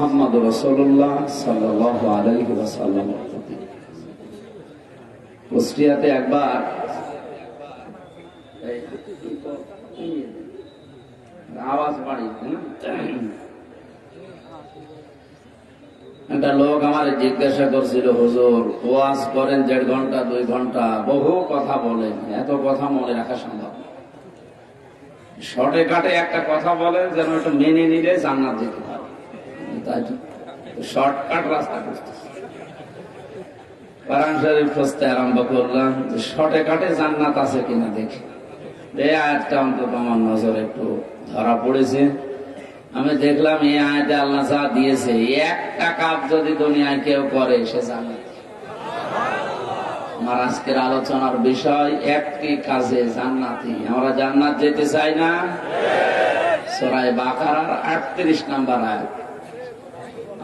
মুহাম্মদ রাসূলুল্লাহ সাল্লাল্লাহু আলাইহি ওয়াসাল্লাম। কুষ্টিয়াতে একবার আওয়াজ বাড়ি একটা লোক আমার জিজ্ঞাসা করছিল, হুজুর ওয়াজ করেন 1.5 ঘন্টা 2 ঘন্টা, বহু কথা বলেন, এত কথা মনে রাখা সম্ভব না। শর্টে কাটে একটা কথা বলেন যেন একটু মেনে নিলে জান্নাত যেতে পারে, শর্টকাট রাস্তা কোরআন শরীফ খুঁজতে আরম্ভ করলাম যে শর্টে কাটে জান্নাত আছে কিনা দেখি। এই আয়াতটা অন্তত আমার নজরে একটু ধরা পড়েছে। আমি দেখলাম এই আয়াতে আল্লাহ যা দিয়েছে, একটা কাজ যদি দুনিয়ায় কেউ করে সে জান্নাত। আমার আজকের আলোচনার বিষয় একটি কাজে জান্নাতি। আমরা জান্নাত যেতে চাই না? সূরা বাকারার 38 নম্বর আয়াত।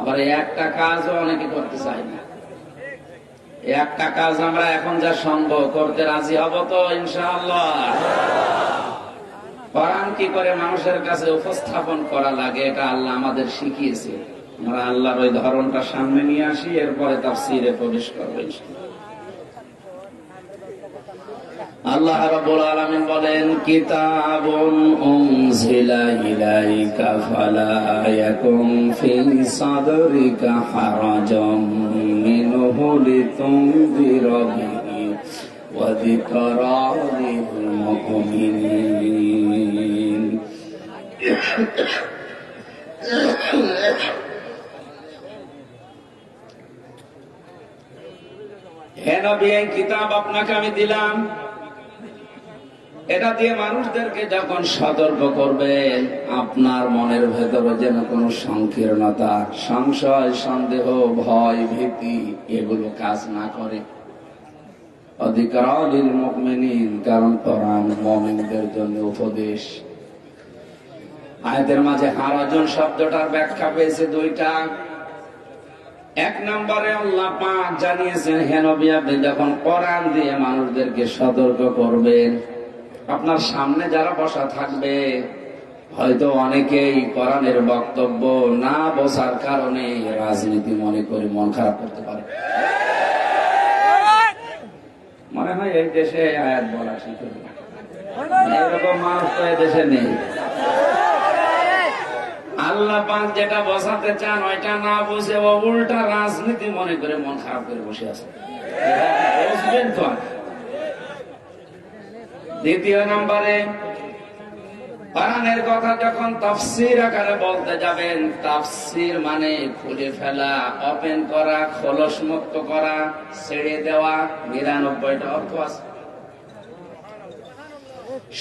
আবার একটা কাজও অনেকে করতে চাই না। একটা কাজ আমরা এখন যা সম্ভব করতে রাজি হব তো ইনশাআল্লাহ। কোরআন কি করে মানুষের কাছে উপস্থাপন করা লাগে এটা আল্লাহ আমাদের শিখিয়েছে। আমরা আল্লাহর ওই ধরনটা সামনে নিয়ে আসি, এরপরে তাফসীরে প্রবেশ করব ইনশাআল্লাহ। আল্লাহ রাব্বুল আলামিন বলেন, কিতাবুন উনজিলা ইলাইকা ফালা ইয়াকুম ফি সাদরিকা হারাজাম মিনহু লিতুনযিরা বিহি ওয়া যিকরা লিল মুমিনিন। হে নবী, এই কিতাব আপনাকে আমি দিলাম, এটা দিয়ে মানুষদেরকে যখন সতর্ক করবেন, আপনার মনের ভেতরে যেন কোনো সংকীর্ণতা, সংশয়, সন্দেহ, ভয়, ভীতি এগুলো কাজ না করে। অধিকারীল মুমিনিন, কারণ কোরআন মুমিনদের জন্য উপদেশ। আয়াতের মাঝে হারাজন শব্দটার ব্যাখ্যা পেয়েছে দুইটা। এক নম্বরে আল্লাহ পাক জানিয়েছেন, হে নবী, আপনি যখন কোরআন দিয়ে মানুষদেরকে সতর্ক করবেন, আপনার সামনে যারা বসা থাকবে, হয়তো অনেকেই কোরআনের বক্তব্য না বোঝার কারণে রাজনীতি মনে করে মন খারাপ করতে পারে। মনে হয় এই দেশে আয়াত বলা ঠিক হবে, এরকম মানুষ তো এই দেশে নেই। আল্লাহ পাক যেটা বোঝাতে চান ওইটা না বুঝে ও উল্টা রাজনীতি মনে করে মন খারাপ করে বসে আছে। বুঝবেন তো। দ্বিতীয় নম্বরে, কোরআনের কথা যখন তাফসীর আকারে বলতে যাবেন, তাফসীর মানে খুলে ফেলা, ওপেন করা, খোলস মুক্ত করা, ছেড়ে দেওয়া। ৯৯টা অর্থ আছে।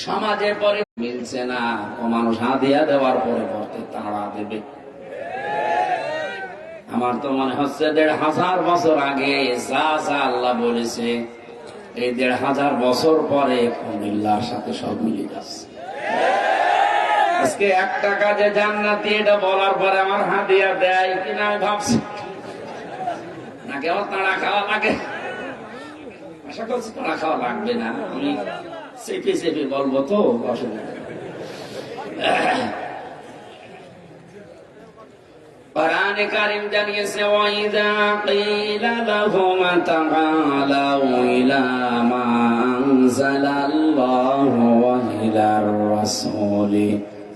সমাজে পরে মিলছে না, ও মানুষ হাদিয়া দেওয়ার পরিবর্তে তাড়া দেবে। আমার তো মনে হচ্ছে ১৫০০ বছর আগে যা যা আল্লাহ বলেছে, এই ১৫০০ বছর পরে কুমিল্লার সাথে সব মিলে যাচ্ছে। আজকে একটা কাজে জান্নাতি এটা বলার পরে আমার হাদিয়া দেয় কিনা আমি ভাবছি, না কেউ তাড়া খাওয়া লাগে। আশা করছি তাড়া খাওয়া লাগবে না, আমি চেপে চেপে বলবো তো অসুবিধা। কোরআনে কারীম জানিয়েছে, ওয়াইযা ক্বিলা লাহুম তাআলাউ ইলা মা আনজালাল্লাহু ওয়া ইলার রাসূলি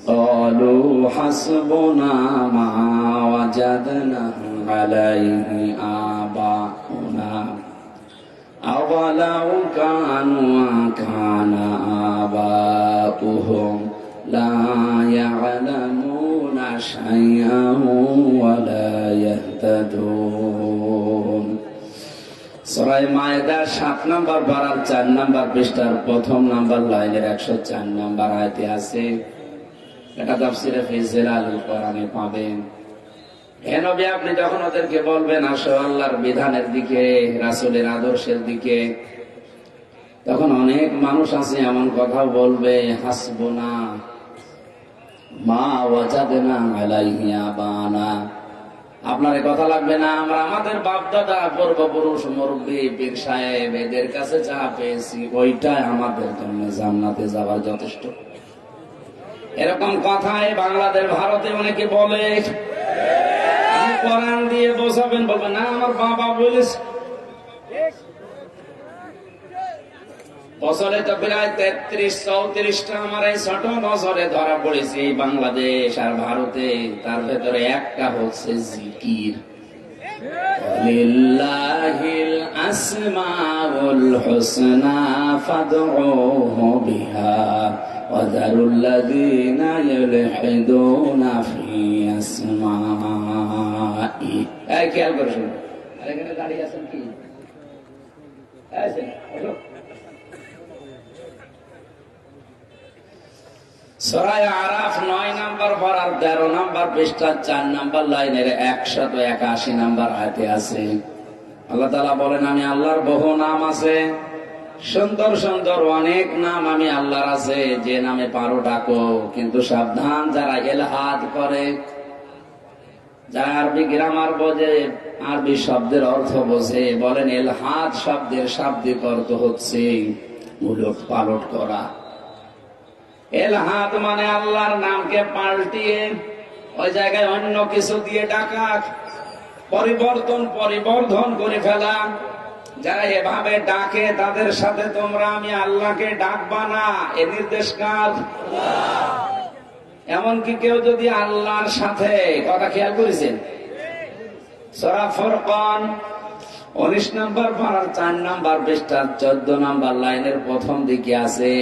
ক্বালু হাসবুনা মা ওয়াজাদনা আলাইহি আবাউনা আওয়ালাউ কানা আবাউহুম লা ইয়ালামুনা শাইআন ওয়া লা ইয়াহতাদুন। সূরা মায়েদা ৭ নম্বর পারার ৪ নম্বর পৃষ্ঠার ১ম নম্বর লাইনের ১০৪ নম্বর আয়াতে আছে। এটা তাফসীরে ফি জিলালিল কোরআনে পাবেন। হে নবী, আপনি যখন ওদেরকে বলবেন আসো আল্লাহর বিধানের দিকে, রাসূলের আদর্শের দিকে, তখন অনেক মানুষ আছে এমন কথা বলবে, হাসবুনা মা ওয়াজাদনা আলাইহি আবানা, আপনার কথা লাগবে না, আমরা আমাদের বাপ দাদা, পূর্বপুরুষ, মুরব্বী, পীর সাহেব এদের কাছে যা পেয়েছি ওইটাই আমাদের জন্য জান্নাতে যাওয়ার যথেষ্ট। এরকম কথাই বাংলাদেশ ভারতে অনেকে বলে। কোরআন দিয়ে বোঝাবেন, বলবেন না আমার বাবা বলেছে। বছরে তো প্রায় 33-34টা আমার এই ছোট বছরে ধরা পড়েছে এই বাংলাদেশ আর ভারতে। তার ভেতরে একটা হচ্ছে জিকির। লিল্লাহিল আসমাউল হুসনা ফাদউহু বিহা ওয়া যারুল্লাযীনা ইউলহিদুনা ফি আসমাই। এই খেয়াল করে শুনুন। আর এখানে দাঁড়িয়ে আছেন কি? সূরা আরাফ 9 নম্বর পারার 13 নম্বর পৃষ্ঠা 4 নম্বর লাইনের 181 নম্বর আয়াতে আছে আল্লাহ তাআলা বলেন, আমি আল্লাহর বহু নাম আছে, সুন্দর সুন্দর অনেক নাম আমি আল্লাহর আছে, যে নামে পারো ডাকো। কিন্তু সাবধান, যারা ইলহাদ করে, যারা আরবি গ্রামার বোঝে, আরবি শব্দের অর্থ বোঝে, বলেন ইলহাদ শব্দের শাব্দিক অর্থ হচ্ছে উলট পালট করা। ইলহাদ মানে আল্লাহর নামকে পাল্টিয়ে ওই জায়গায় অন্য কিছু দিয়ে ডাকা, পরিবর্ধন করে ফেলা। যারা এভাবে ডাকে তাদের সাথে তোমরা আমি আল্লাহকে ডাকবা না, এ নির্দেশ কার? এমনকি কেউ যদি আল্লাহর সাথে, কথা খেয়াল করেছেন, সূরা ফুরকান 19 নম্বর পারার 4 নম্বর পৃষ্ঠার 14 নম্বর লাইনের প্রথম দিকে আছে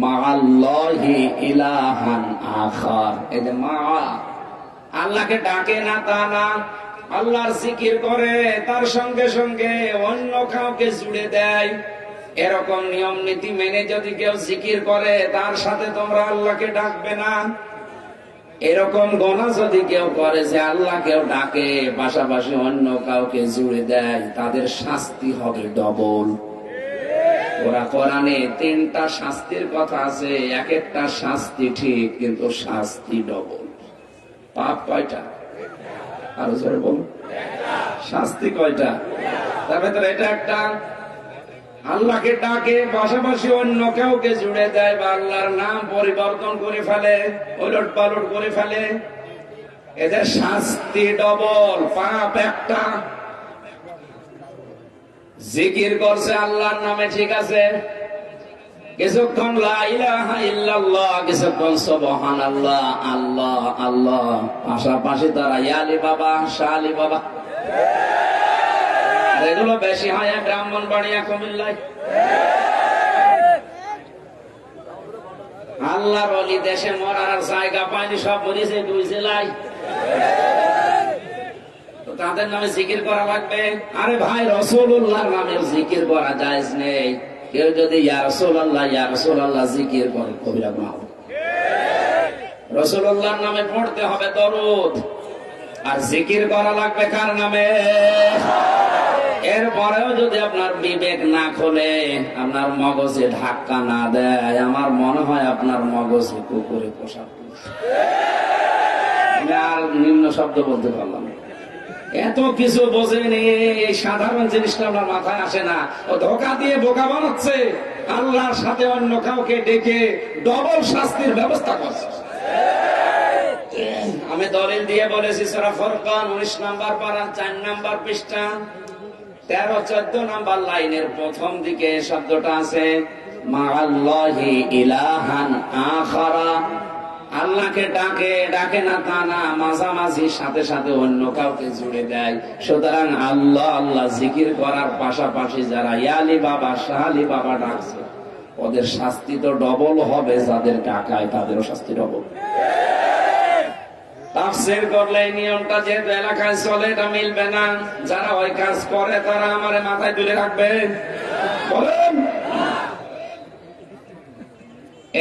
মাআল্লাহি ইলাহান আখার। এই যে মা, আল্লাহকে ডাকে না তা না, আল্লাহর জিকির করে তার সঙ্গে সঙ্গে অন্য কাউকে জুড়ে দেয়। এরকম নিয়ম নীতি মেনে যদি কেউ জিকির করে তার সাথে তোমরা আল্লাহকে ডাকবে না। এরকম গুনাহ যদি কেউ করে যে আল্লাহ কেউ ডাকে পাশাপাশি অন্য কাউকে জুড়ে দেয়, তাদের শাস্তি হবে ডবল। ওরা কোরআনে 3টা শাস্তির কথা আছে, এক একটা শাস্তি ঠিক কিন্তু শাস্তি ডবল। পাপ কয়টা? আরো জোরে বলুন, শাস্তি কয়টা? তার ভেতরে এটা একটা। আল্লাহকে ডাকে পাশাপাশি অন্য কাউকে জুড়ে দেয় বা আল্লাহর নাম পরিবর্তন করে ফেলে, ওলট পালট করে ফেলে, এদের শাস্তি ডবল। পাপ একটা। জিকির করছে আল্লাহর নামে, ঠিক আছে, কিছুক্ষণ লা ইলাহা ইল্লাল্লাহ, কিছুক্ষণ সুবহানাল্লাহ, আল্লাহ আল্লাহ, পাশাপাশি তারা ইয়ালি বাবা, শালি বাবা। এগুলো বেশি হয় ব্রাহ্মণবাড়িয়া, কুমিল্লায়। আল্লাহর ওলি দেশে মরার জায়গা পায়নি, সব মরেছে 2 জেলায়। তাদের নামে জিকির করা লাগবে? আরে ভাই, রাসূলুল্লাহর নামে জিকির করা জায়েজ নেই। কেউ যদি ইয়া রাসূলুল্লাহ জিকির করে কবিরা গুনাহ। রাসূলুল্লাহর নামে পড়তে হবে দরুদ, আর জিকির করা লাগবে কার নামে? এরপরেও যদি আপনার বিবেক না খোলে, আপনার মগজে ধাক্কা না দেয়, আমার মনে হয় আপনার মগজে কুকুরে পোশাক। আর নিম্ন শব্দ বলতে পারলাম। এত কিছু বোঝেনি, এই সাধারণ জিনিসটা আপনার মাথায় আসে না। ও ধোঁকা দিয়ে বোকা বানাচ্ছে, আল্লাহর সাথে অন্য কাউকে ডেকে ডবল শাস্তির ব্যবস্থা করছে। আমি দলিল দিয়ে বলেছি সূরা ফুরকান 19 নম্বর পারা 4 নম্বর পৃষ্ঠা 13-14 নম্বর লাইনের প্রথম দিকে শব্দটা আছে মাআল্লাহি ইলাহান আখারা। আল্লাহকে ডাকে না তা না, মাঝামাঝি সাথে সাথে অন্য কাউকে জুড়ে দেয়। সুতরাং আল্লাহ আল্লাহ জিকির করার পাশাপাশি যারা ইয়ালি বাবা, শাহালি বাবা ডাকছে, ওদের শাস্তি তো ডবল হবে। যাদের ডাকায় তাদেরও শাস্তি ডবল। তাফসীর করলে এই নিয়মটা যেহেতু এলাকায় চলে, এটা মিলবে না। যারা ওই কাজ করে তারা আমারে মাথায় তুলে রাখবে, বলেন।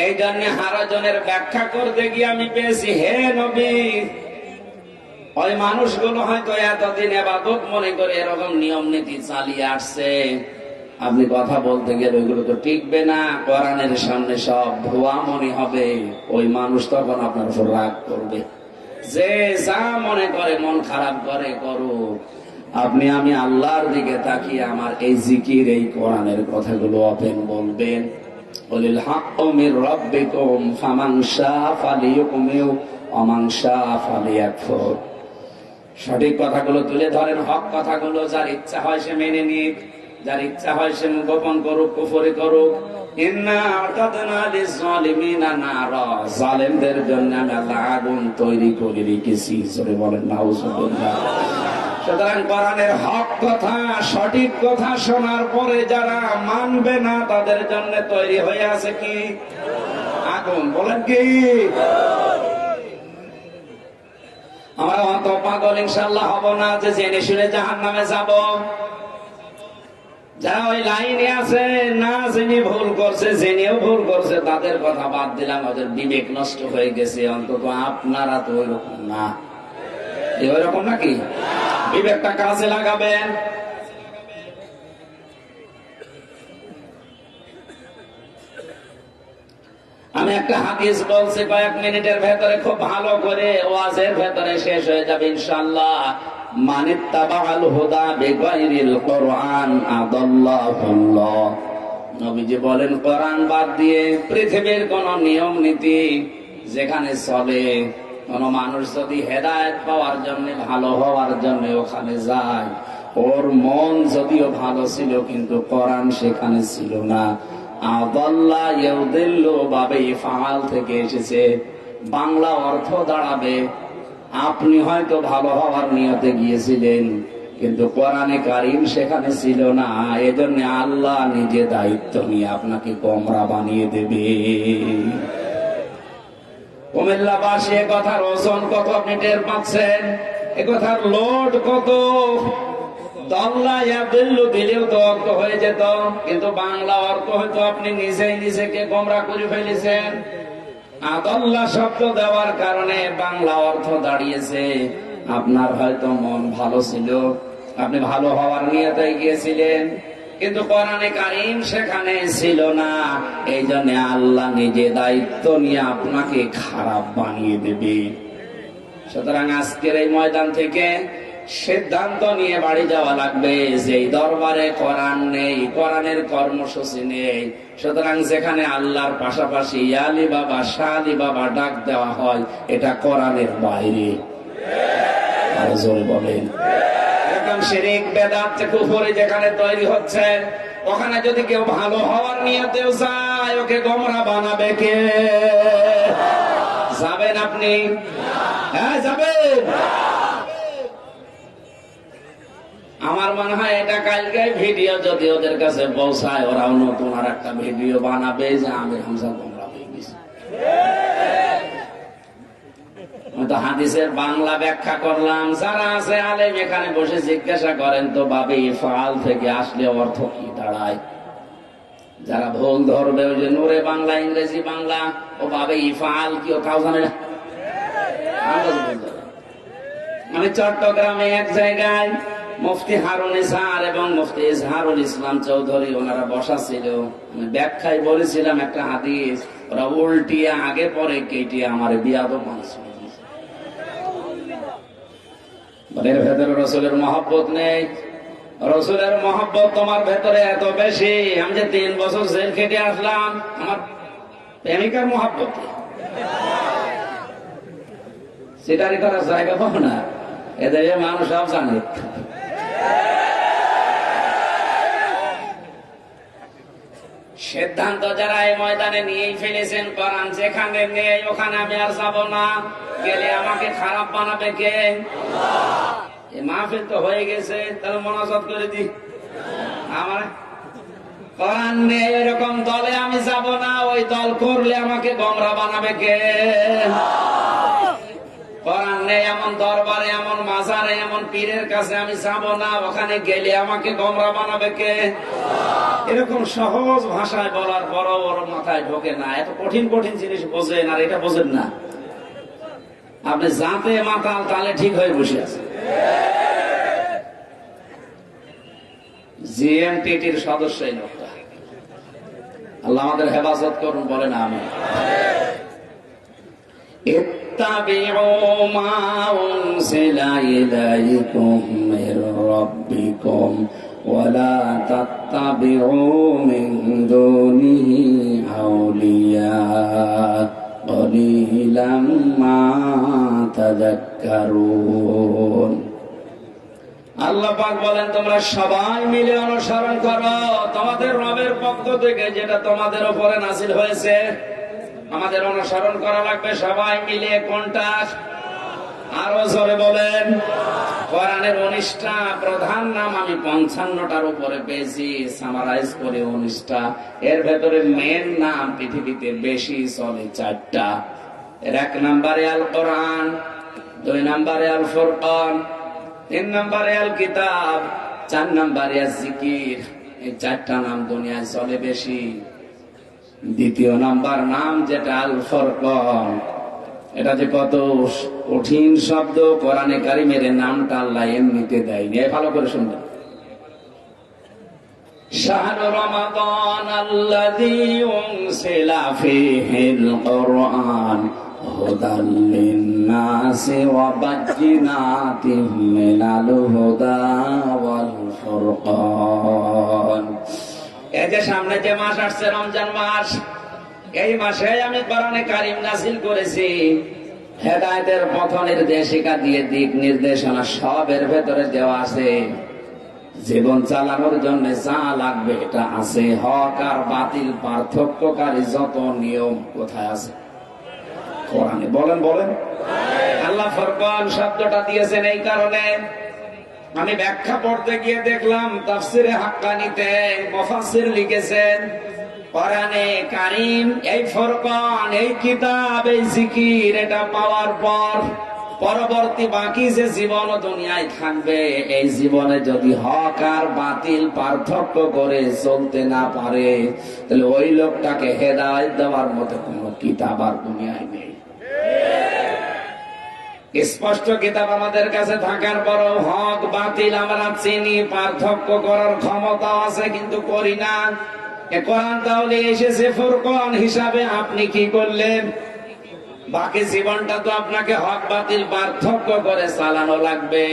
এই জন্য হারাজনের ব্যাখ্যা করতে গিয়ে আমি পেয়েছি, হে নবী, ওই মানুষগুলো হয়তো এতদিন ইবাদত মনে করে এরকম নিয়ম নীতি চালিয়ে আসছে, আপনি কথা বলতে গেলে ওইগুলো তো টিকবে না, কোরআনের সামনে সব ভুয়া মনে হবে। ওই মানুষ তখন আপনার উপর রাগ করবে, যে যা মনে করে, মন খারাপ করে করুক। আপনি আমি আল্লাহর দিকে তাকিয়ে আমার এই জিকির, এই কোরআনের কথাগুলো ওপেন বলবেন। ওয়ালিল হাক্কু মির রাব্বিকুম ফামান শাআ ফালিয়ুমিন ওয়া মান শাআ ফালিয়াকফুর। সঠিক কথাগুলো তুলে ধরেন, হক কথাগুলো। যার ইচ্ছা হয় সে মেনে নিক, যার ইচ্ছা হয় সে গোপন করুক, কুফরি করুক। জালেমদের জন্য আমি আল্লাহ আগুন তৈরি করে রেখেছি। জোরে বলেন নাউজুবিল্লাহ। সুতরাং কোরআনের হক কথা, সঠিক কথা শোনার পরে যারা মানবে না তাদের জন্য তৈরি হয়ে আছে কি আগুন। বলেন কি? আমরা অত পাগল ইনশাআল্লাহ হব না যে জেনে শুনে জাহান্নামে যাব। যারা ওই লাইনে আছে, না জেনে ভুল করছে, জেনেও ভুল করছে, তাদের কথা বাদ দিলাম, ওদের বিবেক নষ্ট হয়ে গেছে। অন্তত আপনারা তো ওই রকম না। ওই রকম নাকি? বিবেকটা কাজে লাগাবেন। আমি একটা হাদিস বলছি, কয়েক মিনিটের ভেতরে খুব ভালো করে ওয়াজের ভেতরে শেষ হয়ে যাবে ইনশাআল্লাহ। মানিত্তাবাআল হুদা বিগাইরিল কোরআন আদাল্লাহুল্লাহ। নবীজি বলেন, কোরআন বাদ দিয়ে পৃথিবীর কোন নিয়ম নীতি যেখানে চলে, কোন মানুষ যদি হেদায়েত পাওয়ার জন্য, ভালো হওয়ার জন্য ওখানে যায়, ওর মন যদিও ভালো ছিল কিন্তু কোরআন সেখানে ছিল না। আদাল্লা ইয়াউদিল্লু বাবে ইফআল থেকে এসেছে, বাংলা অর্থ দাঁড়াবে আপনি হয়তো ভালো হওয়ার নিয়তে গিয়েছিলেন কিন্তু কোরআনে কারীম সেখানে ছিল না, এজন্য আল্লাহ নিজে দায়িত্ব নিয়ে আপনাকে গোমরা বানিয়ে দেবে। কুমিল্লাবাসী, এ কথার ওজন কত আপনি টের পাচ্ছেন? এ কথার লোড কত? দল্লা ইয়াদিল্লু দিলেও তো অর্থ হয়ে যেত, কিন্তু বাংলা অর্থ হয়তো আপনি নিজেই নিজেকে গোমরা করে ফেলেছেন। আদাল্লা শব্দ দেওয়ার কারণে বাংলা অর্থ দাঁড়িয়েছে আপনার হয়তো মন ভালো ছিল, আপনি ভালো হওয়ার নিয়তে গিয়েছিলেন, কিন্তু কোরআনে কারীম সেখানে ছিল না, এই জন্য আল্লাহ নিজে দায়িত্ব নিয়ে আপনাকে খারাপ বানিয়ে দেবে। সুতরাং আজকের এই ময়দান থেকে সিদ্ধান্ত নিয়ে বাড়ি যাওয়া লাগবে যে এই দরবারে কোরআন নেই, কোরআনের কর্মসূচি নেই। সুতরাং যেখানে আল্লাহর পাশাপাশি ইয়ালি বাবা, শাহ আলী বাবা ডাক দেওয়া হয়, এটা কোরআনের বাইরে। আর জোরে বলেন। এরকম শিরক, বেদাত, কুফরি যেখানে তৈরি হচ্ছে, ওখানে যদি কেউ ভালো হওয়ার নিয়তেও যায়, ওকে গোমরা বানাবে কে? যাবেন আপনি? হ্যাঁ যাবেন। আমার মনে হয় এটা কালকে ভিডিও যদি ওদের কাছে পৌঁছায়, ওরাও নতুন আর একটা ভিডিও বানাবে যে আমির হামজা গোমরা হয়ে গেছে। আমি তো হাদিসের বাংলা ব্যাখ্যা করলাম, যারা আছে আলেম এখানে বসে জিজ্ঞাসা করেন তো বাবে ইফআল থেকে আসলে অর্থ কি দাঁড়ায়। যারা ভুল ধরবে, ওই যে নূরে বাংলা, ইংরেজি বাংলা, ও বাবে ইফআল কি ও কাউ জানে না। আমি চট্টগ্রামে এক জায়গায় মুফতি হারুন ইসহার এবং মুফতি ইজহারুল ইসলাম চৌধুরী ওনারা বসা ছিল, আমি ব্যাখ্যায় বলেছিলাম একটা হাদিস, ওরা উল্টিয়ে আগে পরে কেটে আমার বিয়াদব মানুষ। এর ভেতরে রসুলের মহব্বত নেই। রসুলের মহব্বত তোমার ভেতরে এত বেশি, আমি যে 3 বছর জেল খেটে আসলাম, আমার প্রেমিকার মহব্বত সেটারই করার জায়গা পাবো না। এদের মানুষ সব জানে। সিদ্ধান্ত যারা এই ময়দানে নিয়েই ফেলেছেন, কোরআন যেখানে নেই ওখানে আমি আর যাব না, গেলে আমাকে খারাপ বানাবে কে? এই মাহফিল তো হয়ে গেছে, তাহলে মোনাজাত করে দি। আমার কোরআন নেই এরকম দলে আমি যাব না, ওই দল করলে আমাকে গোমরা বানাবে কে? কোরআন নেই এমন দরবারে, এমন মাজারে, এমন পীরের কাছে আমি যাব না, ওখানে গেলে আমাকে গোমরা বানাবে কে? এরকম সহজ ভাষায় বলার পরও ওর মাথায় ঢোকে না। এত কঠিন কঠিন জিনিস বোঝেন আর এটা বোঝেন না। আপনি যাতে মাতাল তালে ঠিক হয়ে বসে আছে। জিএমটিটির সদস্য এই লোকটা। আল্লাহ আমাদের হেফাজত করুন, বলেন আমিন। ইত্তাবিউ মা উনজিলা ইলাইকুম মির রাব্বিকুম ওয়ালা তাত্তাবিউ মিন দুনিহি আউলিয়া কলিলাম মা তাযাক্কারুন। আল্লাহ পাক বলেন তোমরা সবাই মিলে অনুসরণ করো তোমাদের রবের পক্ষ থেকে যেটা তোমাদের উপরে নাযিল হয়েছে। আমাদের অনুসরণ করা লাগবে সবাই মিলে। কোনটা? আরো জোরে বলেন। কোরআনের 19টা প্রধান নাম আমি 55টার উপরে পেয়েছি, সামারাইজ করে 19টা। এর ভেতরে মেন নাম পৃথিবীতে বেশি চলে 4টা। এর 1 নম্বরে আল কোরআন, 2 নম্বরে আল ফুরকান, 3 নম্বরে আল কিতাব, 4 নম্বরে আল জিকির। এই 4টা নাম দুনিয়ায় চলে বেশি। দ্বিতীয় নাম্বার নাম যেটা আল ফুরকান, এটা যে কত কঠিন শব্দ, কোরআনে কারিমের নামটা আল্লাহ এমনিতে দেয়নি। ভালো করে শুনবেন। শাহরু রমাদান আল্লাযী উনজিলা ফীহিল কুরআন হুদাল লিন-নাসি ওয়া বায়্যিনাতিন মিনাল হুদা ওয়াল ফুরকান। এই যে সামনে যে মাস আসছে রমজান মাস, এই মাসে আমি কোরআনে কারিম নাযিল করেছি। হেদায়েতের পথ নির্দেশিকা দিয়ে দিক নির্দেশনা সবের ভেতরে দেওয়া আছে। জীবন চালানোর জন্য যা লাগবে এটা আছে। হক আর বাতিল পার্থক্যকারী যত নিয়ম কোথায় আছে? কোরআনে। বলেন বলেন। আল্লাহ ফুরকান শব্দটা দিয়েছেন এই কারণে। আমি ব্যাখ্যা পড়তে গিয়ে দেখলাম তাফসিরে হাক্কানিতে মুফাসসির লিখেছেন কোরআনে কারীম এই ফুরকান, এই কিতাব, এই জিকির এটা পাওয়ার পর পরবর্তী বাকি যে জীবন দুনিয়ায় থাকবে, এই জীবনে যদি হক আর বাতিল পার্থক্য করে চলতে না পারে, তাহলে ওই লোকটাকে হেদায়েত দেওয়ার মতো কোনো কিতাব আর দুনিয়ায় নেই। স্পষ্ট কিতাব আমাদের কাছে থাকার পরও হক বাতিল আমরা চিনি, পার্থক্য করার ক্ষমতা আছে, কিন্তু করি না। কোরআন তাহলে এসেছে ফুরকান হিসাবে। আপনি কি করলেন? বাকি জীবনটা তো আপনাকে হক বাতিল পার্থক্য করে চালানো লাগবে।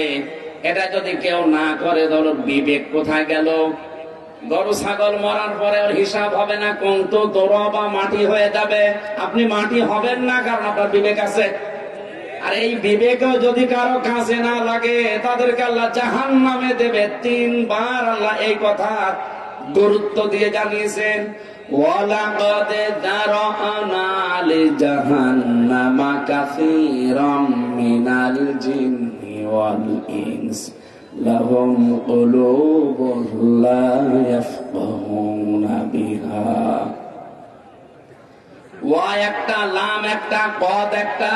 এটা যদি কেউ না করে, ধরো বিবেক কোথায় গেল? গরু ছাগল মরার পরে ওর হিসাব হবে না, কিন্তু তোরবা মাটি হয়ে যাবে। আপনি মাটি হবেন না, কারণ আপনার বিবেক আছে। আর এই বিবেকও যদি কারো কাজে না লাগে, তাদেরকে আল্লাহ জাহান্নামে দেবে। 3 বার আল্লাহ এই কথা গুরুত্ব দিয়ে জানিয়েছেন। ওয়ালাকাদ যারানা লিজাহান্নামা কাসীরাম মিনাল জিন্নি ওয়াল ইনস লাহুম কুলুবুন লা ইয়াফকাহুনা বিহা। ওয়া একটা, লাম একটা, কদ একটা,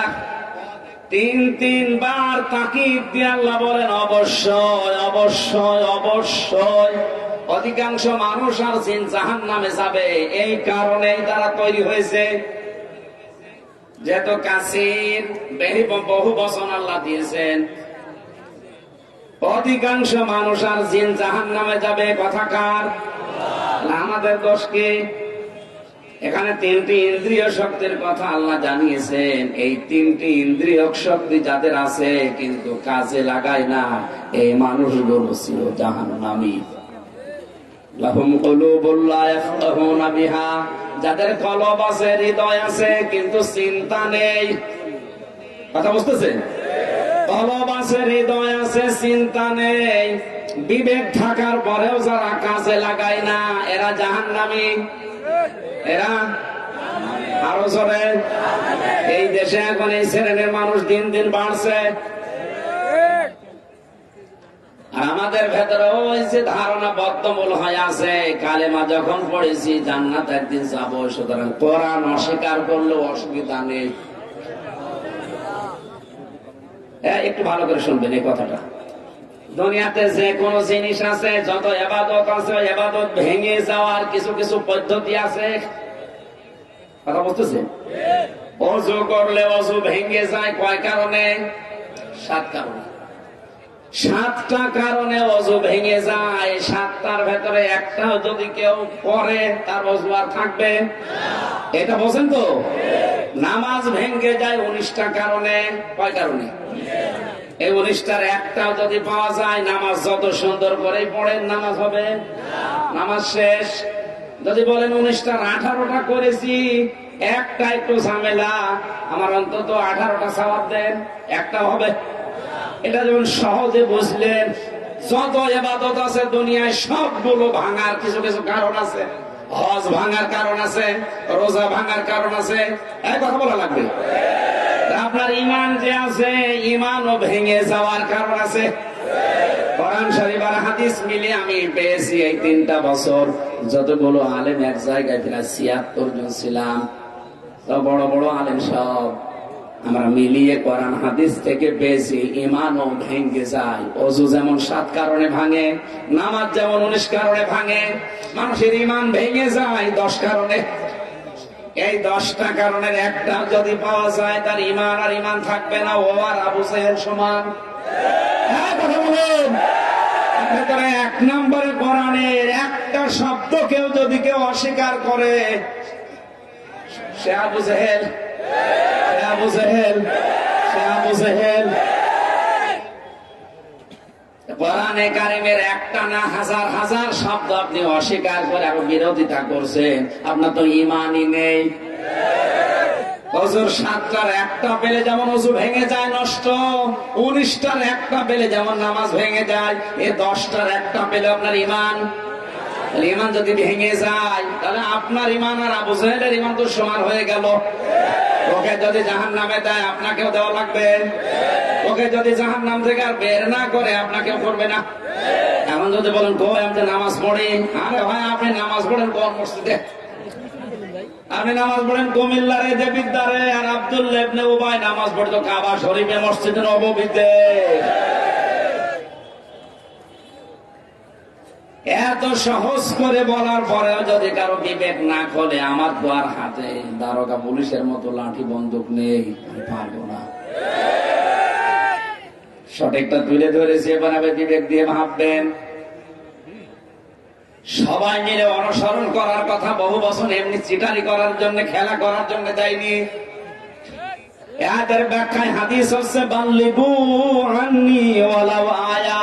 3 বার তাকিদ দিয়ে আল্লাহ বলেন অবশ্যই অবশ্যই অবশ্যই। অধিকাংশ মানুষ আর জিন জাহান্নামে যাবে। এই কারণেই তারা তৈরি হয়েছে। যেহেতু কাসীর বহু বচন আল্লাহ দিয়েছেন, অধিকাংশ মানুষ আর জিন জাহান্নামে যাবে। কথা কার? আমাদের দোষ কি? এখানে 3টি ইন্দ্রিয় শক্তির কথা আল্লাহ জানিয়েছেন। এই 3টি ইন্দ্রিয় শক্তি যাদের আছে কিন্তু কাজে লাগায় না, এই মানুষগুলো ছিল জাহান্নামী। লাহুম কুলুবুন লা ইয়াফকাহুনা বিহা, যাদের কলব আছে, হৃদয় আছে, কিন্তু চিন্তা নেই। কথা বুঝতেছেন? কলব আছে, হৃদয় আছে, চিন্তা নেই। বিবেক থাকার পরেও যারা কাজে লাগায় না, এরা জাহান্নামী। এরা আরো জোরে। এই দেশে এখন এই শ্রেণীর মানুষ দিন দিন বাড়ছে। আর আমাদের ভেতরে ওই যে ধারণা বদ্ধমূল হয়ে আছে, কালেমা যখন পড়েছি জান্নাত একদিন যাবো, সুতরাং কোরআন অস্বীকার করলেও অসুবিধা নেই। একটু ভালো করে শুনবেন এই কথাটা। দুনিয়াতে যে কোনো জিনিস আছে, যত ইবাদত আছে, ইবাদত ভেঙে যাওয়ার কিছু কিছু পদ্ধতি আছে। কথা বুঝতেছেন? ওযু করলে ওযু ভেঙে যায় কয় কারণে? 7 কারণে। 7টা কারণে ওযু ভেঙে যায়। 7টার ভেতরে একটাও যদি কেউ করে, তার ওযু আর থাকবে না। এটা বোঝেন তো? নামাজ ভেঙে যায় 19টা কারণে। কয় কারণে? এই 19টার একটাও যদি পাওয়া যায়, নামাজ যত সুন্দর করে পড়েন নামাজ হবে না, নামাজ শেষ। যদি বলেন 19টার 18টা করেছি, একটা একটু ঝামেলা, আমার অন্তত 18টা সওয়াব দেন, একটা হবে। এটা যেমন সহজে বুঝলেন, যত ইবাদত আছে দুনিয়ায় সবগুলো ভাঙার কিছু কিছু কারণ আছে। হজ ভাঙার কারণ আছে, রোজা ভাঙার কারণ আছে, এই কথা বলা লাগবে। আপনার ইমান যে আছে, ইমানও ভেঙে যাওয়ার কারণ আছে। কোরআন শরীফ আর হাদিস মিলে আমি পেয়েছি এই 3টা বছর যতগুলো আলেম এক জায়গায় প্রায় 76 জন ছিলাম, তো বড় বড় আলেম সব আমরা মিলিয়ে কোরআন হাদিস থেকে পেয়েছি ইমানও ভেঙে যায়। ওযু যেমন 7 কারণে ভাঙে, নামাজ যেমন 19 কারণে ভাঙে, মানুষের ইমান ভেঙে যায় 10 কারণে। এই 10টা কারণের একটা যদি পাওয়া যায়, তার ইমান আর ইমান থাকবে না, ও আর আবু জেহেল সমান। হ্যাঁ, কথা বলুন। ভেতরে 1 নম্বরে কোরআনের একটা শব্দ কেউ যদি কেউ অস্বীকার করে, সে আবু জেহেল, সে আবু জেহেল, সে আবু জেহেল। কোরআনে কারিমের একটা না হাজার হাজার শব্দ আপনি অস্বীকার করে আরো বিরোধিতা করছেন, আপনার তো ইমানই নেই। ওযুর 7টার একটা পেলে যেমন ওযু ভেঙে যায় নষ্ট, 19টার একটা পেলে যেমন নামাজ ভেঙে যায়, এ 10টার একটা পেলে আপনার ইমান। ইমান যদি ভেঙে যায় তাহলে আপনার ইমান আর আবু জেহেলের ইমান তো সমান হয়ে গেল। ওকে যদি জাহান্নামে দেয় আপনাকেও দেওয়া লাগবে, ওকে যদি জাহান্নাম থেকে আর বের না করে আপনাকেও করবে না। এখন যদি বলেন কই আমি তো নামাজ পড়ি, আরে ভাই আপনি নামাজ পড়েন কোন মসজিদে? আপনি নামাজ পড়েন কুমিল্লার এই দেবিদ্বারে, আর আব্দুল্লাহ ইবনে উবাই নামাজ পড়তো কাবা শরীফে মসজিদে নববীতে। এত সহজ করে বলার পরেও যদি কারো বিবেক না খোলে, আমার তো আর হাতে দারোগা পুলিশের মতো লাঠি বন্দুক নেই, আমি পারবো না। সঠিকটা তুলে ধরেছে, এবার আপনি বিবেক দিয়ে ভাববেন। সবাই মিলে অনুসরণ করার কথা বহু বছর এমনি চিটারি করার জন্য, খেলা করার জন্য যায়নি। এদের ব্যাখ্যায় হাদিস হচ্ছে বাল্লিগু আন্নি ওয়ালাউ আয়া,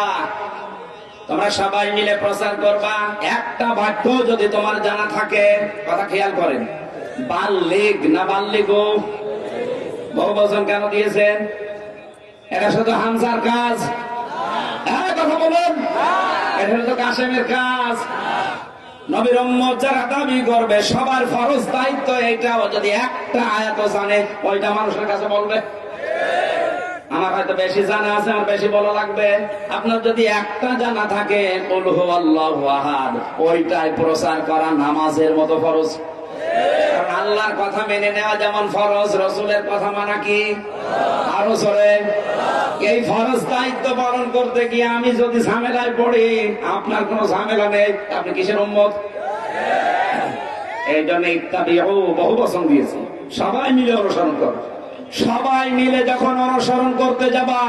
তোমরা সবাই মিলে প্রচার করবা। একটা বাক্য যদি তোমার জানা থাকে, কথা খেয়াল করেন, বাল্লিগ না বাল্লিগু, বহু বছর কেন দিয়েছেন? এটা শুধু হামজার কাজ, কথা বলুন, এটা শুধু কাসেমের কাজ। নবীর উম্মত যারা দাবি করবে সবার ফরজ দায়িত্ব এইটাও, যদি একটা আয়াত জানে ওইটা মানুষের কাছে বলবে। আমার হয়তো বেশি জানা আছে, আমার বেশি বলা লাগবে। আপনার যদি একটা জানা থাকে কুল হুয়াল্লাহু আহাদ, ওইটাই প্রচার করা নামাজের মতো ফরজ। কারণ আল্লাহর কথা মেনে নেওয়া যেমন ফরজ, রাসূলের কথা মানা কি আরো জোরে। এই ফরজ দায়িত্ব পালন করতে গিয়ে আমি যদি ঝামেলায় পড়ি, আপনার কোনো ঝামেলা নেই, আপনি কিসের উম্মত? এই জন্য ইত্তাবিউ বহু বচন দিয়েছি, সবাই মিলে অনুসরণ করো। সবাই মিলে যখন অনুসরণ করতে যাবা,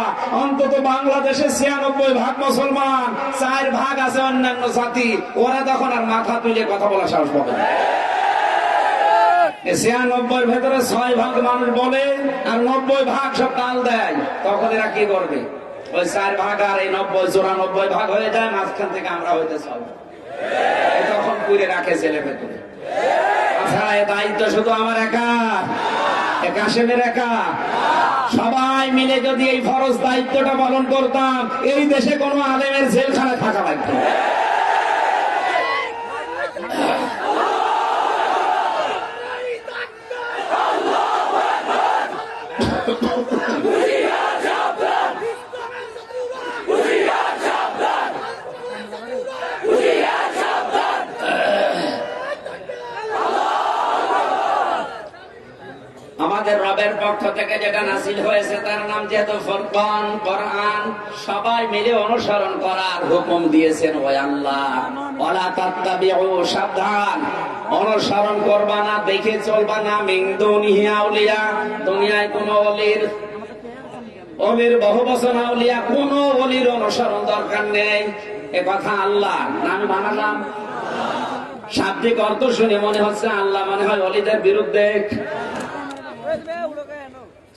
অন্তত বাংলাদেশে 96% মুসলমান, 4% আছে অন্যান্য জাতি, ওরা তখন আর মাথা তুলে কথা বলা সাহস পাবে না। 96 ভেতরে 6% মানুষ বলে আর 90% সব তাল দেয়, তখন এরা কি করবে? ওই 4% আর এই 90-94% হয়ে যায়, মাঝখান থেকে আমরা হইতে চাই, তখন পুরে রাখে ছেলে ভেতরে। আচ্ছা, এ দায়িত্ব শুধু আমার একা, কাসেমের একা? সবাই মিলে যদি এই ফরজ দায়িত্বটা পালন করতাম, এই দেশে কোনো আলেমের জেলখানায় থাকা লাগতো। আমাদের রবের পক্ষ থেকে যেটা নাযিল হয়েছে তার নাম যেহেতু ফুরকান, কোরআন, সবাই মিলে অনুসরণ করার হুকুম দিয়েছেন ওই আল্লাহ। ওয়ালা তাত্তাবিউ, সাবধান, অনুসরণ করবা না, দেখে চলবা না, মিন দুনিহি আউলিয়া, দুনিয়ায় কোন অলির বহু বছর আউলিয়া, কোন অলির অনুসরণ দরকার নেই। এ কথা আল্লাহ না আমি বানালাম? শাব্দিক অর্থ শুনে মনে হচ্ছে আল্লাহ মনে হয় অলিদের বিরুদ্ধে।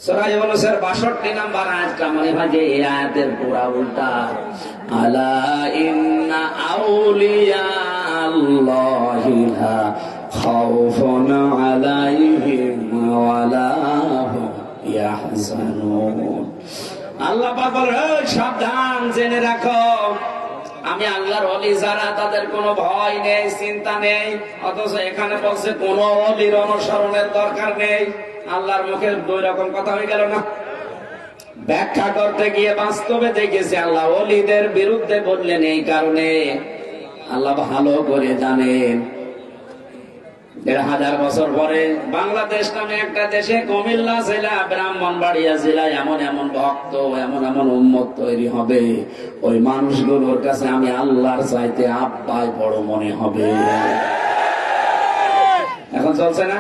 সূরা ইউনূসের 62 নম্বর আয়াতটা মনে হয় যে এই আয়াতের পুরা উল্টা। আলা ইন্না আউলিয়া আল্লাহি লা খাউফুন আলাইহিম ওয়া লা হুম ইয়াহজানুন। আল্লাহ পাক বলেন, সাবধান, জেনে রাখো আমি আল্লাহর ওলি যারা তাদের কোনো ভয় নেই, চিন্তা নেই, অথচ এখানে বলছে কোন ওলির অনুসরণের দরকার নেই। আল্লাহর মুখে দুই রকম কথা হয়ে গেল না? ব্যাখ্যা করতে গিয়ে বাস্তবে দেখেছে আল্লাহ ওলিদের বিরুদ্ধে বললেন এই কারণে আল্লাহ ভালো করে জানেন ১,৫০০ বছর পরে বাংলাদেশ নামে একটা দেশে কুমিল্লা জেলা, ব্রাহ্মণবাড়িয়া জেলায় এমন এমন ভক্ত, এমন এমন উম্মত তৈরি হবে, ওই মানুষগুলোর কাছে আমি আল্লাহর চাইতে আব্বাই বড় মনে হবে। এখন চলছে না?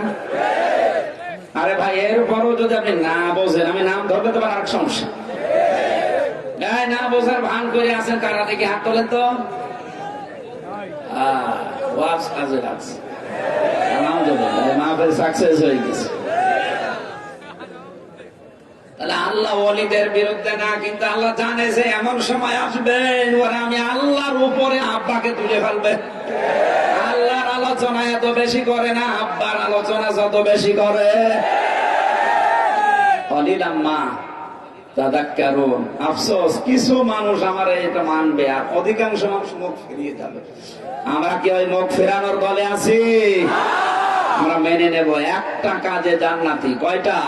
আরে ভাই, এরপরও যদি আপনি না বোঝেন, আমি নাম ধরলে তো আর সমস্যা। না বোঝার ভান করে আছেন কারা, দেখি হাত তোলেন তো। ওয়াজ কাজে লাগছে, মাহফিল সাকসেস হয়ে গেছে। তাহলে আল্লাহ ওলিদের বিরুদ্ধে না, কিন্তু আল্লাহ জানে যে এমন সময় আসবে ওরা আমি আল্লাহর উপরে আব্বাকে তুলে ফেলবে। আল্লাহর আলোচনা এত বেশি করে না, আব্বার আলোচনা যত বেশি করে। অলিলাম্মা তাদাক্কারুন, আফসোস কিছু মানুষ আমার এটা মানবে আর অধিকাংশ মানুষ মুখ ফিরিয়ে যাবে। আমরা কি ওই মুখ ফেরানোর দলে আছি? আমরা মেনে নেব একটা কাজে জান্নাতি। কয়টা?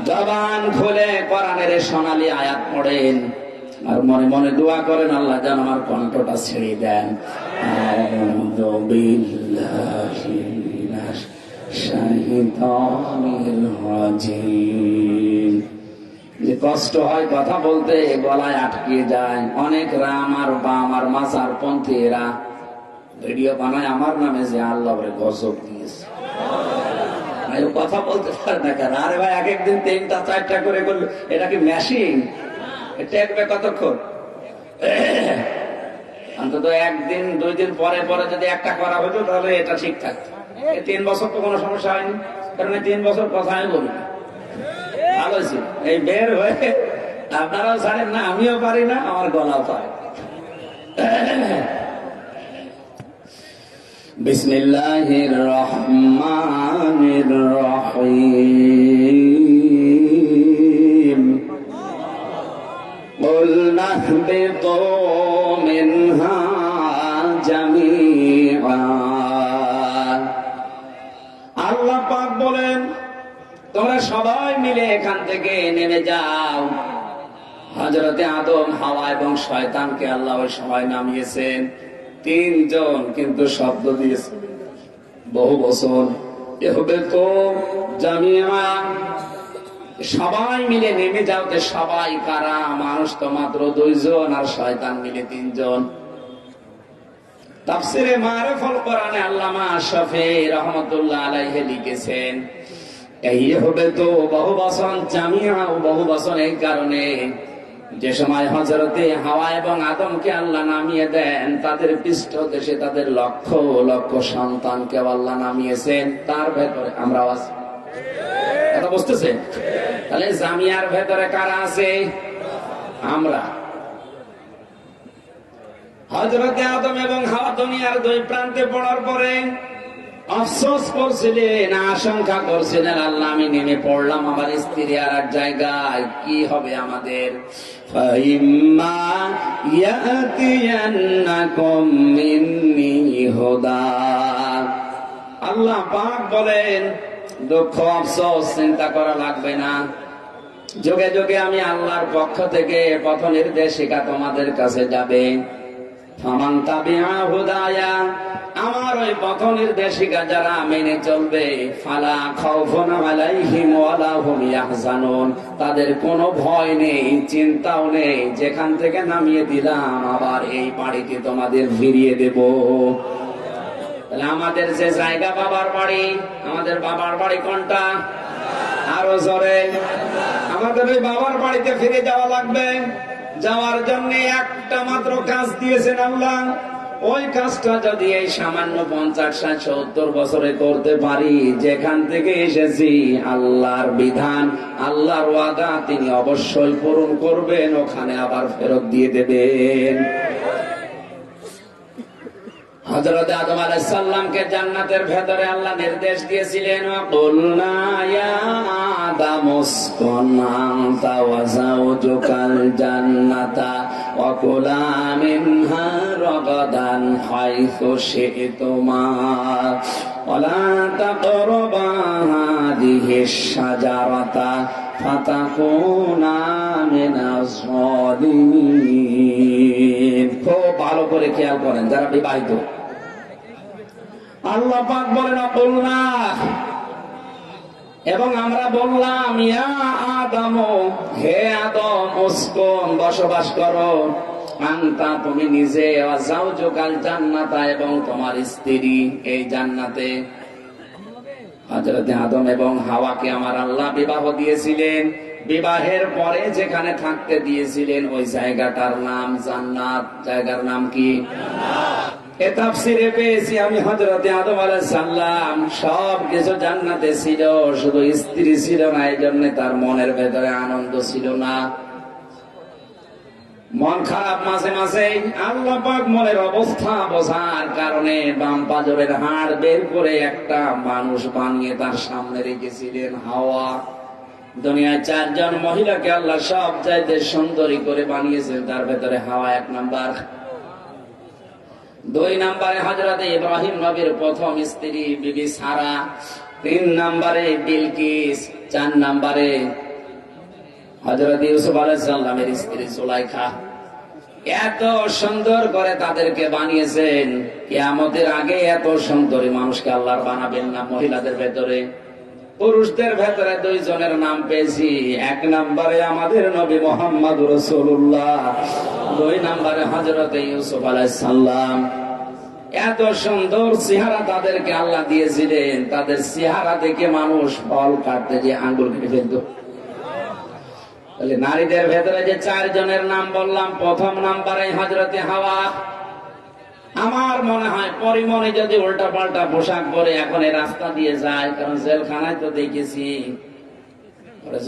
জবান খুলে কোরআনের সোনালী আয়াত পড়েন আর মনে মনে দোয়া করেন আল্লাহ যেন আমার কণ্ঠটা ছেড়ে দেন। আউযু বিল্লাহি মিনাশ শাইতানির রাজিম। যে কষ্ট হয় কথা বলতে, গলায় আটকে যায়। অনেক রাম আর বাম আর মাজার পন্থী এরা ভিডিও বানায় আমার নামে যে আল্লাহ গজব দিয়েছে, কথা বলতে পারে না কেন? আরে ভাই, এক একদিন 3টা 4টা করে করলে এটা কি মেশিন? টেকবে কতক্ষণ? অন্তত 1 দিন 2 দিন পরে পরে যদি একটা করা হতো তাহলে এটা ঠিক থাকতো। 3 বছর তো কোনো সমস্যা হয়নি, কারণ 3 বছর কথা আমি বলি না, ভালো ছিল। এই বের হয়ে আপনারাও জানেন না, আমিও পারি না, আমার গলাও পারে। বিসমিল্লাহির রহমানির রহিম। কুল নাহবিতু মিনহা জামিআন। আল্লাহ পাক বলেন, তোমরা সবাই মিলে এখান থেকে নেমে যাও। হযরতে আদম, হাওয়া এবং শয়তানকে আল্লাহ ওই সময় নামিয়েছেন 3 জন, কিন্তু শব্দ দিয়েছে বহু বছর। এ হবে তো জামিয়া, সবাই মিলে নেমে যাও। যে সবাই কারা? মানুষ তো মাত্র 2 জন আর শয়তান মিলে 3 জন। তাফসিরে মারিফুল কোরআনে আল্লামা আশরাফি রহমাতুল্লাহ আলাইহি লিখেছেন, এই হবে তো বহু বচন, জামিয়া ও বহু বচন এই কারণে যে সময় হযরতে হাওয়া এবং আদমকে আল্লাহ নামিয়ে দেন, তাদের পৃষ্ঠদেশে তাদের লক্ষ লক্ষ সন্তানকে আল্লাহ নামিয়েছেন। তার ভেতরে আমরাও আছি। কথা বুঝতেছেন? তাহলে জামিয়ার ভেতরে কারা আছে? আমরা। হযরতে আদম এবং হাওয়া দুনিয়ার 2 প্রান্তে পড়ার পরে আফসোস করছিলেন, আশঙ্কা করছিলেন, আল্লাহ আমি নেমে পড়লাম আমার স্ত্রী আর এক জায়গায়, কি হবে আমাদের? ফাইম্মা ইয়াতিয়ান্নাকুম মিন্নি হুদা। আল্লাহ পাক বলেন, দুঃখ আফসোস চিন্তা করা লাগবে না, যুগে যুগে আমি আল্লাহর পক্ষ থেকে পথ নির্দেশিকা তোমাদের কাছে যাবে। ফামান তাবিআ হুদায়া, আমার ওই পথ নির্দেশিকা যারা মেনে চলবে, ফালা খাউফুন আলাইহিম ওয়ালা হুম ইয়াহজানুন, তাদের কোনো ভয় নেই, চিন্তাও নেই। যেখান থেকে নামিয়ে দিলাম আবার এই বাড়িতে তোমাদের ফিরিয়ে দেব। তাহলে আমাদের যে জায়গা বাবার বাড়ি, আমাদের বাবার বাড়ি কোনটা? আরো জোরে। আমাদের ওই বাবার বাড়িতে ফিরে যাওয়া লাগবে। যাওয়ার জন্য একটা মাত্র কাজ দিয়েছেন আল্লাহ। ওই কাজটা যদি এই সামান্য 50-70 বছরে করতে পারি, যেখান থেকে এসেছি আল্লাহর বিধান, আল্লাহর ওয়াদা তিনি অবশ্যই পূরণ করবেন, ওখানে আবার ফেরত দিয়ে দেবেন। হযরত আদম আলাইহিস সালামকে জান্নাতের ভেতরে আল্লাহ নির্দেশ দিয়েছিলেন, কুলনা ইয়া আদামু উসকুন আনতা ওয়া যাওজুকাল জান্নাতা ওয়া কুলা মিনহা রাগাদান হাইসু শি'তুমা ওয়া লা তাকরাবা হাদিহিশ শাজারাতা ফাতাকুনা মিনাজ যালিমিন। খুব ভালো করে খেয়াল করেন যারা বিবাহিত। আল্লাহ পাক বলেন বলনা, এবং আমরা বললাম ইয়া আদম, হে আদম, উসকুন বসবাস করো, আনতা তুমি নিজে, ওয়া যাওজুকাল জান্নাতা এবং তোমার স্ত্রী এই জান্নাতে। হযরত আদম এবং হাওয়াকে আমার আল্লাহ বিবাহ দিয়েছিলেন, বিবাহের পরে যেখানে থাকতে দিয়েছিলেন ওই জায়গাটার নাম জান্নাত। জায়গার নাম কি? এ তাফসীরে পেয়েছি আমি হযরত আদম আলাইহিস সালাম সব কিছু জান্নাতে ছিল, শুধু স্ত্রী ছিল না, এই জন্য তার মনের ভেতরে আনন্দ ছিল না, মন খারাপ মাঝে মাঝে। আল্লাহ পাক মনের অবস্থা বোঝার কারণে বাম পাজরের হাড় বের করে একটা মানুষ বানিয়ে তার সামনে রেখেছিলেন, হাওয়া। দুনিয়ায় 4 জন মহিলাকে আল্লাহ সব চাইতে সুন্দরী করে বানিয়েছেন, তার ভেতরে হাওয়া 1 নাম্বার। 2 নম্বরে হযরত ইব্রাহিম নবীর প্রথম স্ত্রী বিবি সারা, 3 নম্বরে বিলকিস, 4 নম্বরে হযরত ইউসুফ আলাইহিস সালামের স্ত্রী সুলাইখা। এত সুন্দর করে তাদেরকে বানিয়েছেন, কিয়ামতের আগে এত সুন্দরী মানুষকে আল্লাহ বানাবেন না। মহিলাদের ভেতরে, পুরুষদের ভেতরে 2 জনের নাম পেয়েছি। 1 নম্বরে আমাদের নবী মুহাম্মদ রাসূলুল্লাহ, 2 নম্বরে হযরত ইউসুফ আলাইহিস সালাম। এত সুন্দর চেহারা তাদেরকে আল্লাহ দিয়েছিলেন, তাদের চেহারা দেখে মানুষ ফল কাটতে যে আঙ্গুল কেটে ফেলত। নারীদের ভেতরে যে 4 জনের নাম বললাম, প্রথম নাম্বারে হযরতে হাওয়া। আমার মনে হয় পরিমণি যদি উল্টা পাল্টা পোশাক পরে এখন এই রাস্তা দিয়ে যায়, কারণ জেলখানায় তো দেখেছি,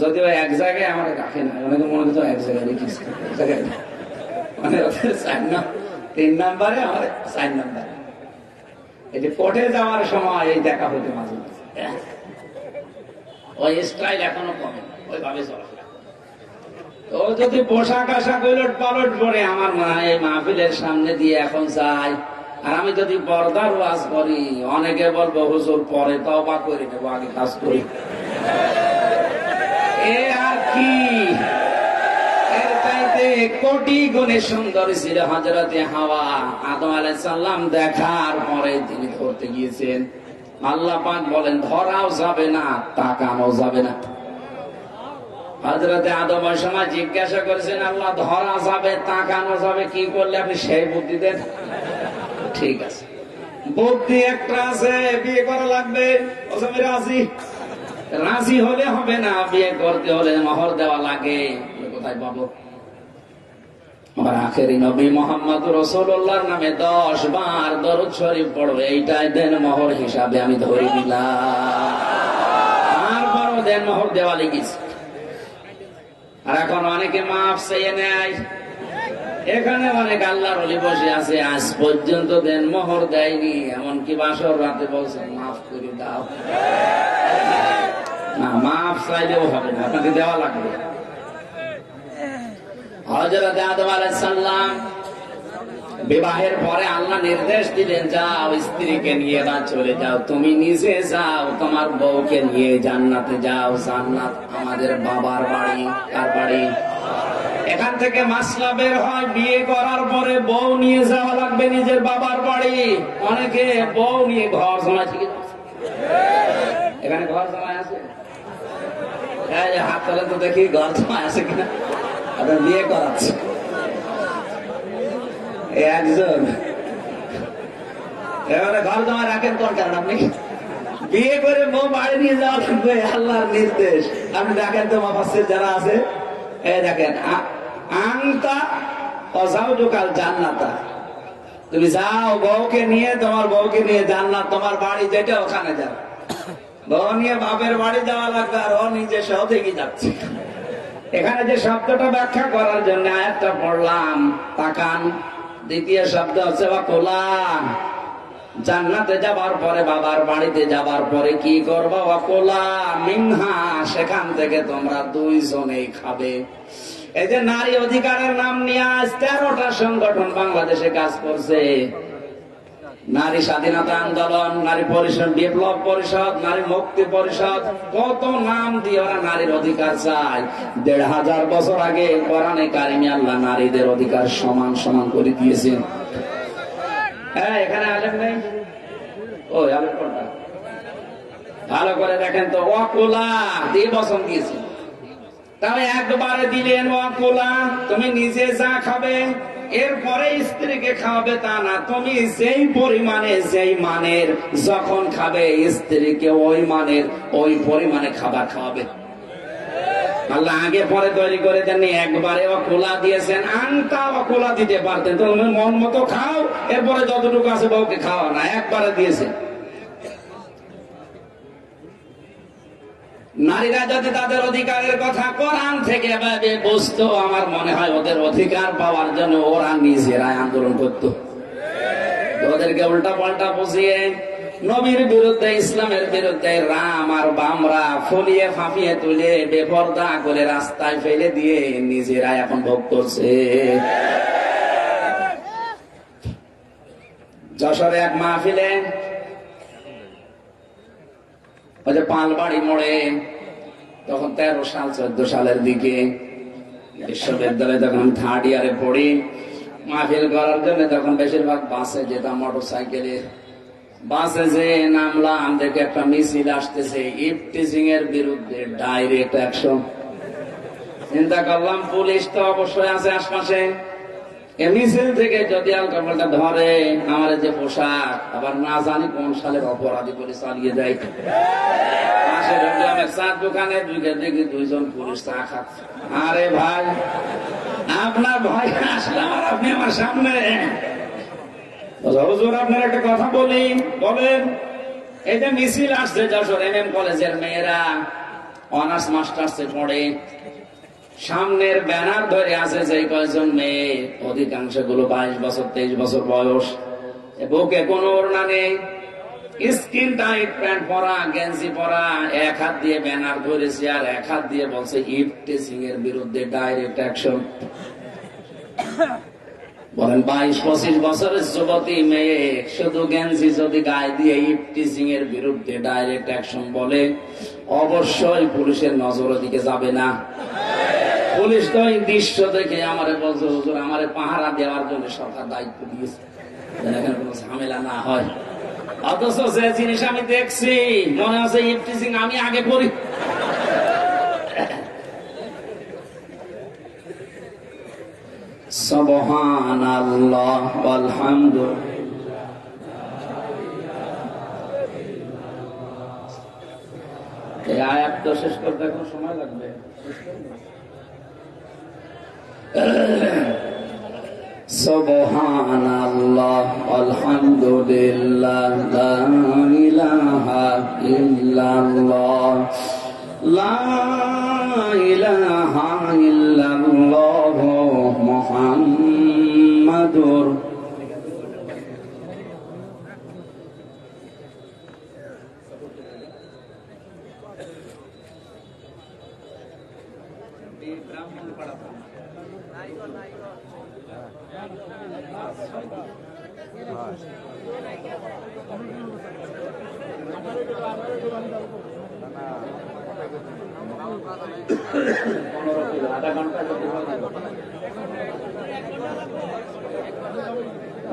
যদিও এক জায়গায় আমার রাখে না, অনেকে মনে করতো এক জায়গায় রেখেছি, মানে 3 নাম্বারে আমার 4 নাম্বারে। এই যে কোর্টে যাওয়ার সময় এই দেখা হইতে মাঝে মাঝে, ওই স্টাইল এখনো কমে, ওইভাবে চলাফেরা। তো যদি পোশাক আশাক উলট পালট পরে আমার মনে হয় এই মাহফিলের সামনে দিয়ে এখন যাই, আর আমি যদি পর্দার ওয়াজ করি, অনেকে বলবো হুজুর পরে তওবা করে নেবো, আগে কাজ করি। এ আর কি, এর চাইতে কোটি গুণে সুন্দর ছিল হযরতে হাওয়া। আদম আলাইহিস সালাম দেখার পরে তিনি ধরতে গিয়েছেন, আল্লাহ পাক বলেন ধরাও যাবে না, তাকানো যাবে না। হযরতে আদম ওই সময় জিজ্ঞাসা করেছেন, আল্লাহ ধরা যাবে, তাকানো যাবে, কি করলে আপনি সেই বুদ্ধি দেন? ঠিক আছে, বুদ্ধি একটা আছে, বিয়ে করা লাগবে, রাজি। রাজি হলে হবে না, বিয়ে করতে হলে মোহর দেওয়া লাগে। কোথায় পাবো? আমার আখেরি নবী মুহাম্মদ রাসূলুল্লাহর নামে 10 বার দরুদ শরীফ পড়ো, এইটাই দেন মোহর হিসাবে আমি ধরে দিলাম। তারপরও দেন মোহর দেওয়া লেগেছে। আর এখন অনেকে মাফ চেয়ে নেয়। এখানে অনেক আল্লাহর ওলি বসে আছে, আজ পর্যন্ত দেন মোহর দেয়নি, এমনকি বাসর রাতে বলছেন মাফ করে দাও। না, মাফ চাইলেও হবে না, আপনাকে দেওয়া লাগবে। হযরত আদম আলাইহিস সালাম বিবাহের পরে আল্লাহ নির্দেশ দিলেন, যাও স্ত্রীকে নিয়ে বা চলে যাও, তুমি নিজে যাও, তোমার বউকে নিয়ে জান্নাতে যাও। জান্নাত আমাদের বাবার বাড়ি। কার বাড়ি? এখান থেকে মাসলা বের হয়, বিয়ে করার পরে বউ নিয়ে যাওয়া লাগবে নিজের বাবার বাড়ি। অনেকে বউ নিয়ে ঘর জমায়, ঠিক আছে? এখানে ঘর জমায় আছে? হাত তোলে তো দেখি ঘর জমায় আছে কিনা। আপনার বিয়ে করাচ্ছে একজন, এবারে ঘর জমা রাখেন কোন কারণ? আপনি বিয়ে করে বউ বাড়ি নিয়ে যাওয়া লাগবে, আল্লাহর নির্দেশ। আপনি দেখেন তো মুফাসসির যারা আছে, দেখেন আনতা ওয়া যাওজুকাল জান্নাতা, তুমি যাও বউকে নিয়ে, তোমার বউকে নিয়ে জান্নাত, তোমার বাড়ি যেটা ওখানে যাও। বউ নিয়ে বাপের বাড়ি যাওয়া লাগবে, আর ও নিজে সহ থেকে যাচ্ছে। এখানে যে শব্দটা ব্যাখ্যা করার জন্য আয়াতটা পড়লাম, তাকান, দ্বিতীয় শব্দ হচ্ছে ওয়াকুলা, জান্নাতে যাবার পরে, বাবার বাড়িতে যাবার পরে কি করবা? ওয়াকুলা মিনহা, সেখান থেকে তোমরা দুইজনেই খাবে। এই যে নারী অধিকারের নাম নিয়ে আজ 13টা সংগঠন বাংলাদেশে কাজ করছে। নারী স্বাধীনতা আন্দোলন, নারী পরিষদ, বিপ্লব পরিষদ, নারী মুক্তি পরিষদ, কত নাম দিয়ে ওরা নারীর অধিকার চায়। 1500 বছর আগে কোরআনে কারিমে আল্লাহ নারীদের অধিকার সমান সমান করে দিয়েছেন। হ্যাঁ, এখানে আলেম নেই? ওই আলেম কোনটা? ভালো করে দেখেন তো। ওয়াকুলা দিয়ে বচন দিয়েছে, তবে একবারে দিলেন ওয়াকুলা, তুমি নিজে যা খাবে এরপরে স্ত্রীকে খাওয়াবে তা না। তুমি যেই পরিমাণে, যেই মানের যখন খাবে, স্ত্রীকে ওই মানের ওই পরিমাণে খাবার খাওয়াবে। আল্লাহ আগে পরে তৈরি করে দেননি, একবারে অকুলা দিয়েছেন। আনটা অকুলা দিতে পারতেন, তুমি মন মতো খাও, এরপরে যতটুকু আছে বউকে খাওয়া না, একবারে দিয়েছেন। নারীরা যদি তাদের অধিকারের কথা কোরআন থেকে ভাবে বুঝতো, আমার মনে হয় ওদের অধিকার পাওয়ার জন্য ওরা নিজেরাই আন্দোলন করত। ওদেরকে উল্টা পাল্টা বুঝিয়ে নবীর বিরুদ্ধে, ইসলামের বিরুদ্ধে রাম আর বামরা ফুলিয়ে ফাঁপিয়ে তুলে বেপরদা করে রাস্তায় ফেলে দিয়ে নিজেরাই এখন ভোগ করছে। যশোরে এক মাহফিলে, ওই যে পালবাড়ি মোড়ে, তখন 13 সাল 14 সালের দিকে বিশ্ববিদ্যালয়ে তখন 3rd ইয়ারে পড়ি, মাহফিল করার জন্য তখন বেশিরভাগ বাসে যেতাম, মোটর সাইকেলে। বাসে যে নামলাম, দেখে একটা মিছিল আসতেছে ইফটিজিং এর বিরুদ্ধে, ডাইরেক্ট অ্যাকশন। চিন্তা করলাম পুলিশ তো অবশ্যই আছে আশপাশে, মিছিল থেকে যদি আলকাপড়টা ধরে, আমার যে পোশাক আবার না জানি কোন সালের অপরাধী করে চালিয়ে যায়। পাশে ঢুকলাম এক চার দোকানে, দেখি 2জন পুলিশ চা খাচ্ছে। আরে ভাই, আপনার ভয় আসলাম আর আপনি আমার সামনে। হুজুর, আপনার একটা কথা বলি। বলেন। এই যে মিছিল আসছে যশোর MM কলেজের মেয়েরা অনার্স মাস্টার্সে পড়ে, সামনের ব্যানার ধরে আছে যে কয়েকজন মেয়ে, অধিকাংশ গুলো 22 বছর 23 বছর বয়স, বুকে কোনো ওড়না নেই, স্কিন টাইট প্যান্ট পরা, গেঞ্জি পরা, এক হাত দিয়ে ব্যানার ধরেছে আর এক হাত দিয়ে বলছে ইফটিজিং এর বিরুদ্ধে ডাইরেক্ট অ্যাকশন। বলেন 22-25 বছরের যুবতী মেয়ে শুধু গেঞ্জি যদি গায়ে দিয়ে ইফটিজিং এর বিরুদ্ধে ডাইরেক্ট অ্যাকশন বলে, অবশ্যই পুলিশের নজর ওদিকে যাবে না। পুলিশ তো এই দৃশ্য দেখে আমারে বলছে, হুজুর আমারে পাহারা দেওয়ার জন্য সরকার দায়িত্ব দিয়েছে, এখানে কোনো ঝামেলা না হয়। অথচ যে জিনিস আমি দেখছি, মনে হচ্ছে ইফটিজিং আমি আগে করি। সুবহানাল্লাহ আলহামদুলিল্লাহ। এই আয়াত তো শেষ করতে এখন সময় লাগবে। সুবহানাল্লাহ আলহামদুলিল্লাহ, লা ইলাহা ইল্লাল্লাহ, লা ইলাহা ইল্লাল্লাহ মুহাম্মাদুর।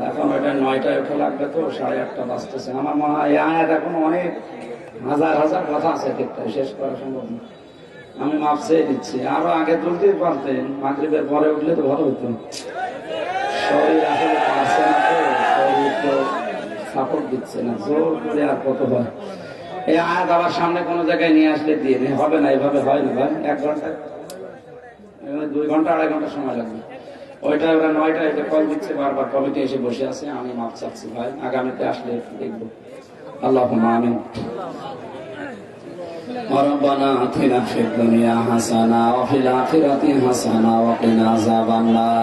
এখন ওইটা 9টায় উঠে লাগবে তো, 8:30 বাজতেছে। আমার মনে হয় আয়াত এখন অনেক হাজার হাজার কথা আছে, শেষ করা সম্ভব না। আমি মাপ চেয়ে দিচ্ছি, আরো আগে তুলতে পারতেন, মাগরিবের পরে উঠলে তো ভালো হতো। শরীর আসলে পারছে না তো, শরীর তো সাপোর্ট দিচ্ছে না, জোর করে আর কত হয়। এই আয়াত আবার সামনে কোনো জায়গায় নিয়ে আসলে দিয়ে হবে না, এভাবে হয় না ভাই। 1 ঘন্টা, 2 ঘন্টা 2.5 ঘন্টা সময় লাগবে। ওইটা ওরা 9টায় কল দিচ্ছে, বারবার কমিটি এসে বসে আছে। আমি মাপ চাচ্ছি ভাই, আগামীতে আসলে দেখবো। আল্লাহুম্মা আমিন। ربنا آتنا في الدنيا حسنة وفي الآخرة حسنة وقنا عذاب النار